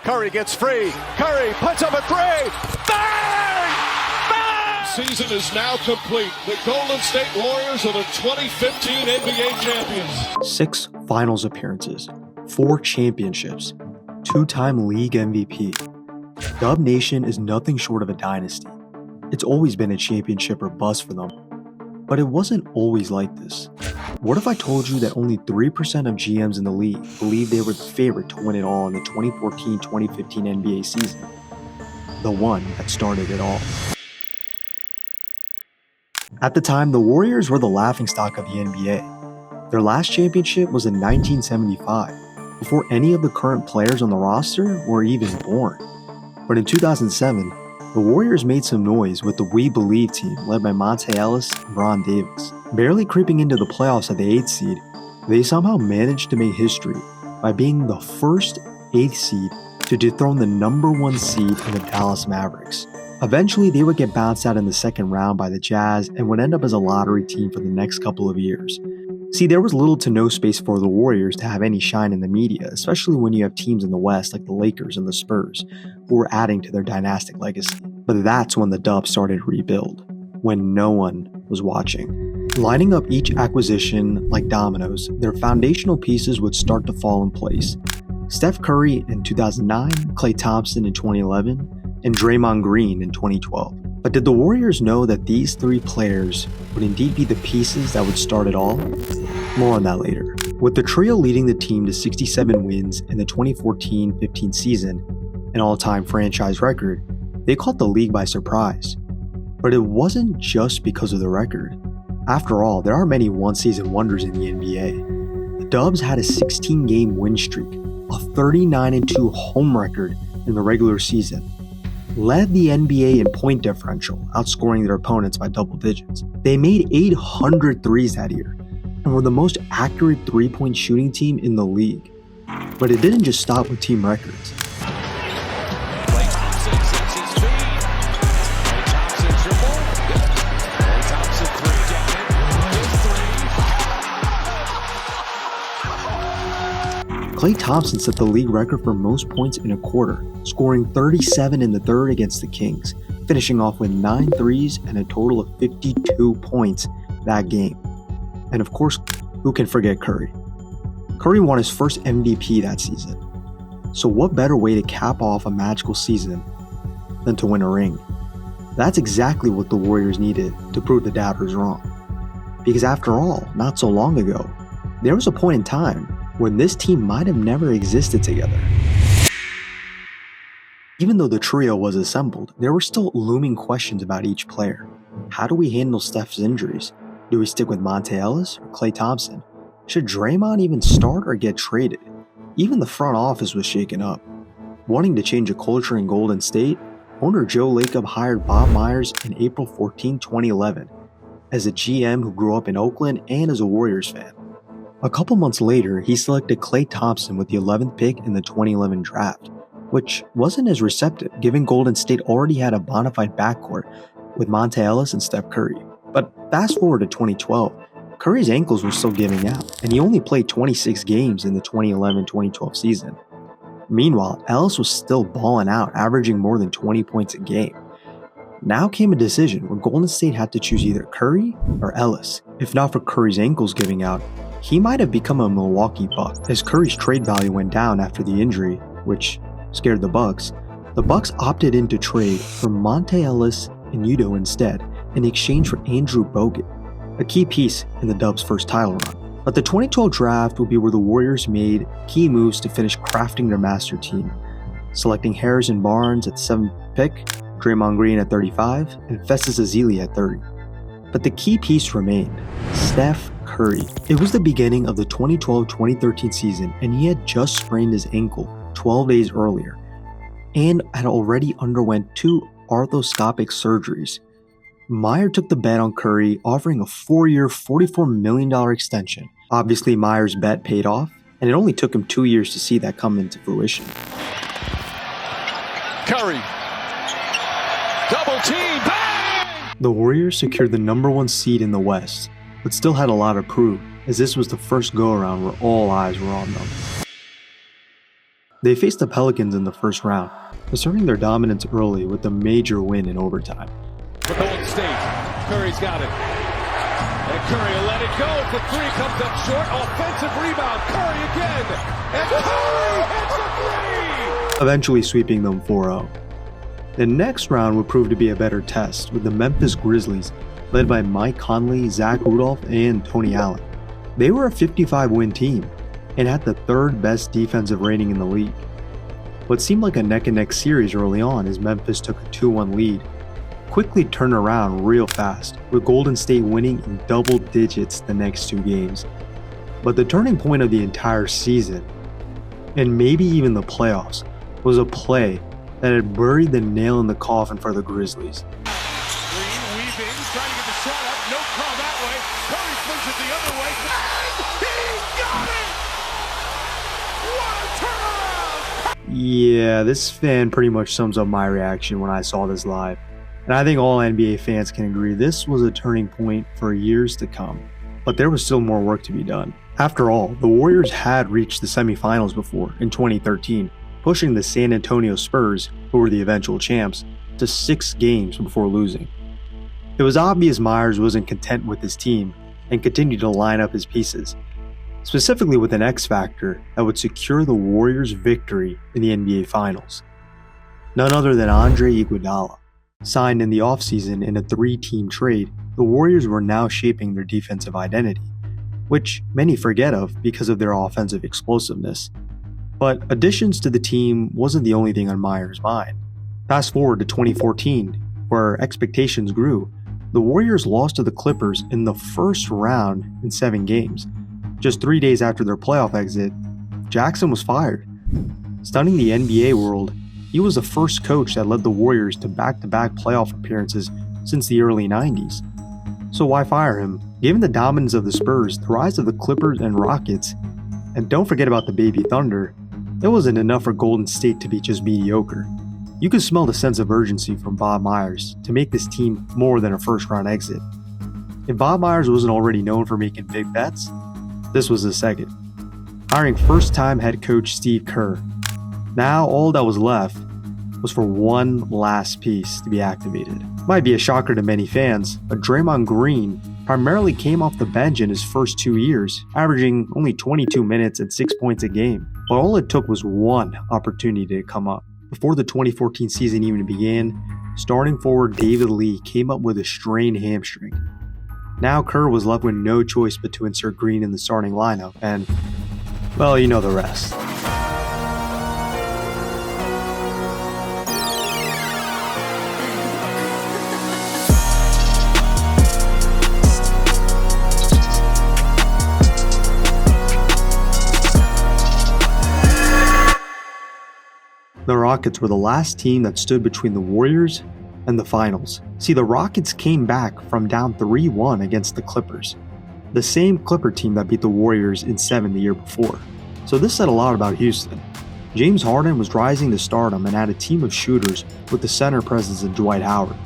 Curry gets free. Curry puts up a three. Bang! Bang! Season is now complete. The Golden State Warriors are the 2015 NBA champions. 6 finals appearances, 4 championships, 2-time league MVP. Dub Nation is nothing short of a dynasty. It's always been a championship or bust for them. But it wasn't always like this. What if I told you that only 3% of GMs in the league believed they were the favorite to win it all in the 2014-2015 NBA season? The one that started it all. At the time, the Warriors were the laughingstock of the NBA. Their last championship was in 1975, before any of the current players on the roster were even born. But in 2007, the Warriors made some noise with the We Believe team led by Monte Ellis and Bron Davis. Barely creeping into the playoffs at the 8th seed, they somehow managed to make history by being the first 8th seed to dethrone the number 1 seed in the Dallas Mavericks. Eventually, they would get bounced out in the second round by the Jazz and would end up as a lottery team for the next couple of years. See, there was little to no space for the Warriors to have any shine in the media, especially when you have teams in the West like the Lakers and the Spurs, who were adding to their dynastic legacy. But that's when the Dubs started to rebuild, when no one was watching. Lining up each acquisition like dominoes, their foundational pieces would start to fall in place. Steph Curry in 2009, Klay Thompson in 2011, and Draymond Green in 2012. But did the Warriors know that these 3 players would indeed be the pieces that would start it all? More on that later. With the trio leading the team to 67 wins in the 2014-15 season, an all-time franchise record, they caught the league by surprise. But it wasn't just because of the record. After all, there are many one-season wonders in the NBA. The Dubs had a 16-game win streak, a 39-2 home record in the regular season, led the NBA in point differential, outscoring their opponents by double digits. They made 800 threes that year, and were the most accurate three-point shooting team in the league. But it didn't just stop with team records. Klay Thompson sets his feet. Klay Thompson triple. Klay Thompson three. Down it. His three. Klay Thompson set the league record for most points in a quarter, scoring 37 in the third against the Kings, finishing off with 9 threes and a total of 52 points that game. And of course, who can forget Curry? Curry won his first MVP that season. So what better way to cap off a magical season than to win a ring? That's exactly what the Warriors needed to prove the doubters wrong. Because after all, not so long ago, there was a point in time when this team might have never existed together. Even though the trio was assembled, there were still looming questions about each player. How do we handle Steph's injuries? Do we stick with Monte Ellis or Klay Thompson? Should Draymond even start or get traded? Even the front office was shaken up. Wanting to change the culture in Golden State, owner Joe Lacob hired Bob Myers in April 14, 2011, as a GM who grew up in Oakland and as a Warriors fan. A couple months later, he selected Klay Thompson with the 11th pick in the 2011 draft, which wasn't as receptive given Golden State already had a bona fide backcourt with Monte Ellis and Steph Curry. But fast forward to 2012, Curry's ankles were still giving out, and he only played 26 games in the 2011-2012 season. Meanwhile, Ellis was still balling out, averaging more than 20 points a game. Now came a decision where Golden State had to choose either Curry or Ellis. If not for Curry's ankles giving out, he might have become a Milwaukee Buck. As Curry's trade value went down after the injury, which scared the Bucks opted in to trade for Monte Ellis and Udoh instead in exchange for Andrew Bogut, a key piece in the Dubs' first title run. But the 2012 draft would be where the Warriors made key moves to finish crafting their master team, selecting Harrison Barnes at the 7th pick, Draymond Green at 35, and Festus Ezeli at 30. But the key piece remained, Steph Curry. It was the beginning of the 2012-2013 season, and he had just sprained his ankle 12 days earlier, and had already underwent 2 arthroscopic surgeries. Meyer took the bet on Curry, offering a 4-year, $44 million extension. Obviously, Meyer's bet paid off, and it only took him 2 years to see that come into fruition. Curry. Double team. Bang! The Warriors secured the number 1 seed in the West, but still had a lot to prove, as this was the first go-around where all eyes were on them. They faced the Pelicans in the first round, asserting their dominance early with a major win in overtime. For Golden State, Curry's got it. And Curry will let it go. The three comes up short. Offensive rebound. Curry again. And Curry hits a three! Eventually sweeping them 4-0. The next round would prove to be a better test, with the Memphis Grizzlies led by Mike Conley, Zach Rudolph, and Tony Allen. They were a 55-win team and had the third best defensive rating in the league. What seemed like a neck-and-neck series early on as Memphis took a 2-1 lead quickly turned around real fast, with Golden State winning in double digits the next two games. But the turning point of the entire season, and maybe even the playoffs, was a play that had buried the nail in the coffin for the Grizzlies. Green weaving, trying to get the shot up. No call that way. Curry swings it the other way. And he got it! What a turnaround! Yeah, this fan pretty much sums up my reaction when I saw this live. And I think all NBA fans can agree this was a turning point for years to come. But there was still more work to be done. After all, the Warriors had reached the semifinals before in 2013, pushing the San Antonio Spurs, who were the eventual champs, to 6 games before losing. It was obvious Myers wasn't content with his team and continued to line up his pieces, specifically with an X factor that would secure the Warriors' victory in the NBA Finals. None other than Andre Iguodala. Signed in the offseason in a 3-team trade, the Warriors were now shaping their defensive identity, which many forget of because of their offensive explosiveness. But additions to the team wasn't the only thing on Myers' mind. Fast forward to 2014, where expectations grew. The Warriors lost to the Clippers in the first round in 7 games. Just 3 days after their playoff exit, Jackson was fired. Stunning the NBA world, he was the first coach that led the Warriors to back-to-back playoff appearances since the early 90s. So why fire him? Given the dominance of the Spurs, the rise of the Clippers and Rockets, and don't forget about the baby Thunder, it wasn't enough for Golden State to be just mediocre. You could smell the sense of urgency from Bob Myers to make this team more than a first-round exit. If Bob Myers wasn't already known for making big bets, this was the second. Hiring first-time head coach Steve Kerr. Now all that was left was for one last piece to be activated. Might be a shocker to many fans, but Draymond Green primarily came off the bench in his first 2 years, averaging only 22 minutes and 6 points a game. But all it took was one opportunity to come up. Before the 2014 season even began, starting forward David Lee came up with a strained hamstring. Now Kerr was left with no choice but to insert Green in the starting lineup, and, well, you know the rest. The Rockets were the last team that stood between the Warriors and the finals. See, the Rockets came back from down 3-1 against the Clippers, the same Clipper team that beat the Warriors in 7 the year before. So this said a lot about Houston. James Harden was rising to stardom and had a team of shooters with the center presence of Dwight Howard.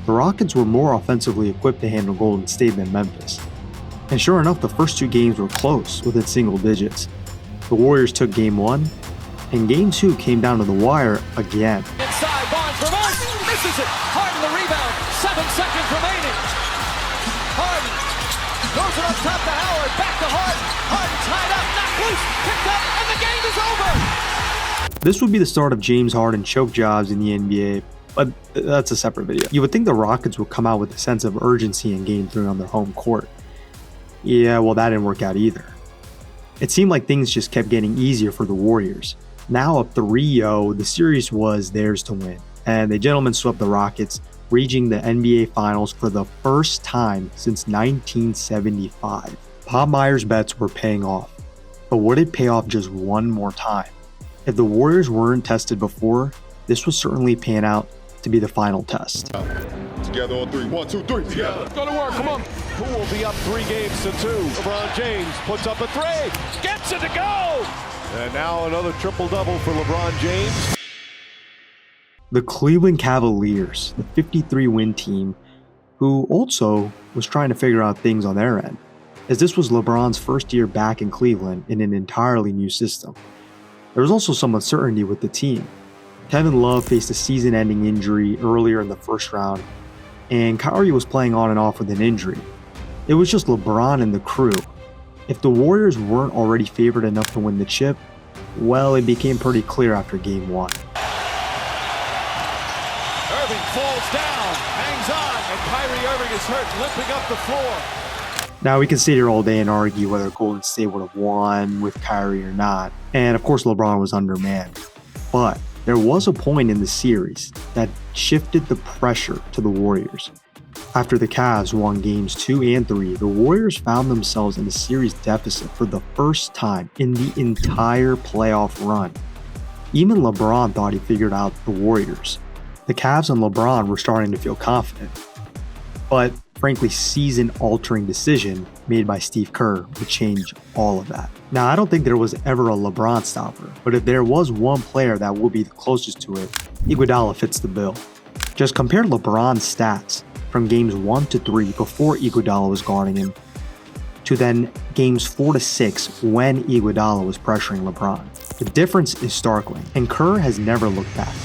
The Rockets were more offensively equipped to handle Golden State than Memphis. And sure enough, the first 2 games were close, within single digits. The Warriors took Game 1, and Game 2 came down to the wire again. Inside, Barnes reverse, misses it. Harden the rebound, 7 seconds remaining. Harden goes it up top to Howard, back to Harden. Harden tied up, knocked loose, picked up, and the game is over. This would be the start of James Harden choke jobs in the NBA, but that's a separate video. You would think the Rockets would come out with a sense of urgency in Game 3 on their home court. Yeah, well, that didn't work out either. It seemed like things just kept getting easier for the Warriors. Now up 3-0, the series was theirs to win, and the gentlemen swept the Rockets, reaching the NBA Finals for the first time since 1975. Bob Myers' bets were paying off, but would it pay off just one more time? If the Warriors weren't tested before, this was certainly pan out to be the final test. Together on 3. 1, 2, 3. Together. Let's go to work, come on. Who will be up 3 games to 2? LeBron James puts up a 3, gets it to go! And now another triple-double for LeBron James. The Cleveland Cavaliers, the 53-win team, who also was trying to figure out things on their end, as this was LeBron's first year back in Cleveland in an entirely new system. There was also some uncertainty with the team. Kevin Love faced a season-ending injury earlier in the first round, and Kyrie was playing on and off with an injury. It was just LeBron and the crew. If the Warriors weren't already favored enough to win the chip, well, it became pretty clear after Game 1. Irving falls down, hangs on, and Kyrie Irving is hurt, limping up the floor. Now, we can sit here all day and argue whether Golden State would have won with Kyrie or not, and of course LeBron was undermanned. But there was a point in the series that shifted the pressure to the Warriors. After the Cavs won games 2 and 3, the Warriors found themselves in a series deficit for the first time in the entire playoff run. Even LeBron thought he figured out the Warriors. The Cavs and LeBron were starting to feel confident. But frankly, season-altering decision made by Steve Kerr would change all of that. Now, I don't think there was ever a LeBron stopper, but if there was one player that will be the closest to it, Iguodala fits the bill. Just compare LeBron's stats from games 1 to 3 before Iguodala was guarding him, to then games 4 to 6 when Iguodala was pressuring LeBron. The difference is startling, and Kerr has never looked back.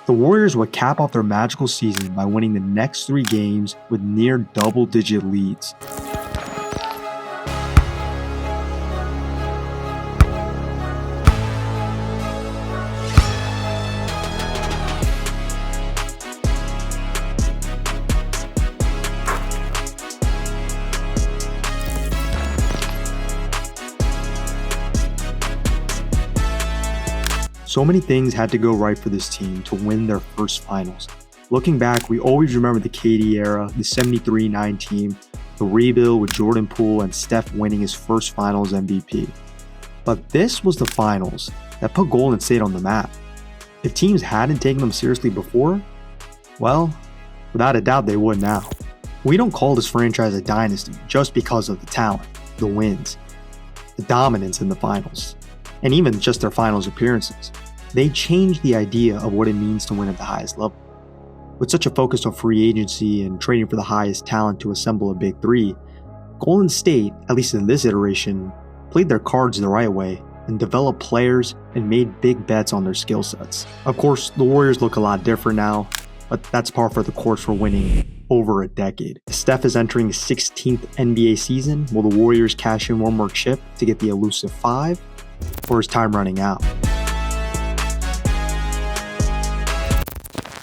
The Warriors would cap off their magical season by winning the next 3 games with near double-digit leads. So many things had to go right for this team to win their first finals. Looking back, we always remember the KD era, the 73-9 team, the rebuild with Jordan Poole and Steph winning his first finals MVP. But this was the finals that put Golden State on the map. If teams hadn't taken them seriously before, well, without a doubt they would now. We don't call this franchise a dynasty just because of the talent, the wins, the dominance in the finals, and even just their finals appearances. They changed the idea of what it means to win at the highest level. With such a focus on free agency and trading for the highest talent to assemble a big three, Golden State, at least in this iteration, played their cards the right way and developed players and made big bets on their skill sets. Of course, the Warriors look a lot different now, but that's par for the course for winning over a decade. Steph is entering his 16th NBA season. Will the Warriors cash in one more chip to get the elusive 5? Or is time running out?